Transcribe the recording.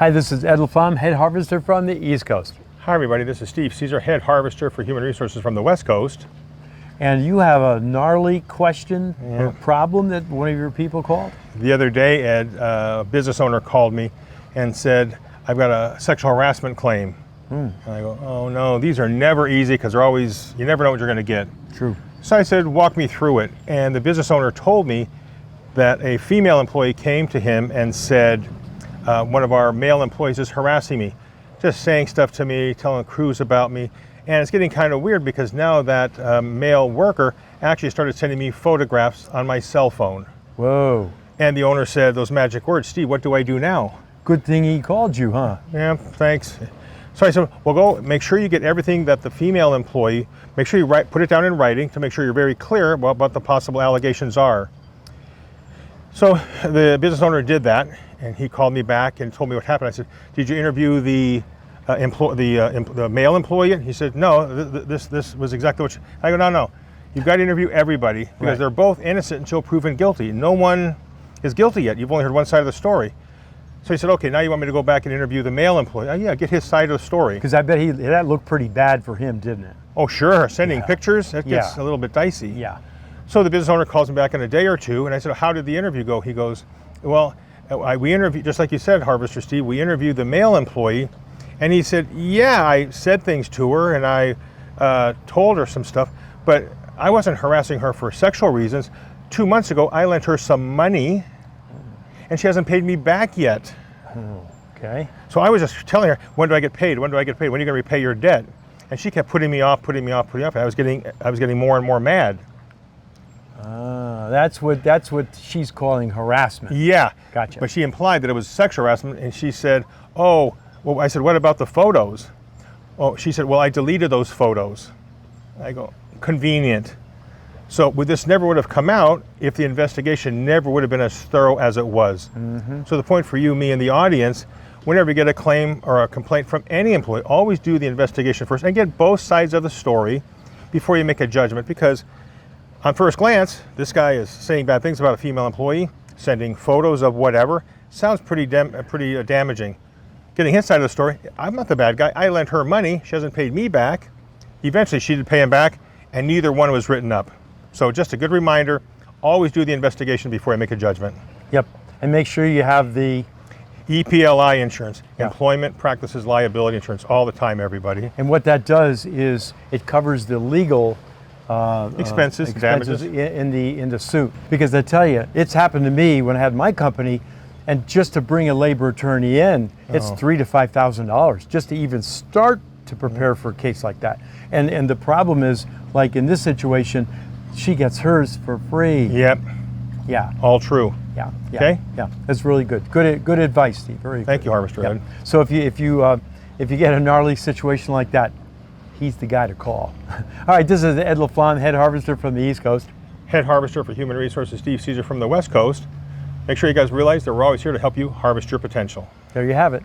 Hi, this is Ed LaFlamme, Head Harvester from the East Coast. Hi everybody, this is Steve Cesare, Head Harvester for Human Resources from the West Coast. And you have a gnarly question or problem that one of your people called? The other day, Ed, a business owner called me and said, I've got a sexual harassment claim. And I go, oh no, these are never easy because they're always, you never know what you're going to get. True. So I said, walk me through it. And the business owner told me that a female employee came to him and said, one of our male employees is harassing me, just saying stuff to me, telling crews about me. And it's getting kind of weird because now that male worker actually started sending me photographs on my cell phone. Whoa. And the owner said those magic words, Steve, what do I do now? Good thing he called you, huh? Yeah, thanks. So I said, well, go make sure you get everything that the female employee, make sure you put it down in writing to make sure you're very clear about what the possible allegations are. So the business owner did that, and he called me back and told me what happened. I said, did you interview the male employee? He said, no, this was exactly what I go, no. You've got to interview everybody because they're both innocent until proven guilty. No one is guilty yet. You've only heard one side of the story. So he said, okay, now you want me to go back and interview the male employee? Oh, yeah, get his side of the story. Because I bet that looked pretty bad for him, didn't it? Oh, sure. Sending pictures, that gets a little bit dicey. Yeah. So the business owner calls me back in a day or two, and I said, how did the interview go? He goes, well, we interviewed, just like you said, Harvester Steve, we interviewed the male employee, and he said, yeah, I said things to her, and I told her some stuff, but I wasn't harassing her for sexual reasons. 2 months ago, I lent her some money, and she hasn't paid me back yet. Okay. So I was just telling her, when do I get paid? When do I get paid? When are you going to repay your debt? And she kept putting me off, and I was getting more and more mad. That's what she's calling harassment. Yeah. Gotcha. But she implied that it was sexual harassment, and she said, oh, well, I said, what about the photos? Oh, she said, well, I deleted those photos. I go, convenient. So this never would have come out if the investigation never would have been as thorough as it was. So the point for you, me, and the audience, whenever you get a claim or a complaint from any employee, always do the investigation first and get both sides of the story before you make a judgment, because on first glance, this guy is saying bad things about a female employee, sending photos of whatever. Sounds pretty damaging. Getting his side of the story, I'm not the bad guy. I lent her money. She hasn't paid me back. Eventually, she did pay him back, and neither one was written up. So just a good reminder, always do the investigation before you make a judgment. Yep. And make sure you have the EPLI insurance, Employment Practices Liability Insurance, all the time, everybody. And what that does is it covers the legal expenses, damages in the suit. Because I tell you, it's happened to me when I had my company, and just to bring a labor attorney in, it's $3,000 to $5,000 just to even start to prepare for a case like that. And the problem is, like in this situation, she gets hers for free. Yep. Yeah. All true. Yeah. Okay. Yeah. That's really good. Good advice, Steve. Very good. Thank you, Harvester Ed. So if you get a gnarly situation like that, he's the guy to call. All right, this is Ed LaFlamme, Head Harvester from the East Coast. Head Harvester for Human Resources, Steve Cesare from the West Coast. Make sure you guys realize that we're always here to help you harvest your potential. There you have it.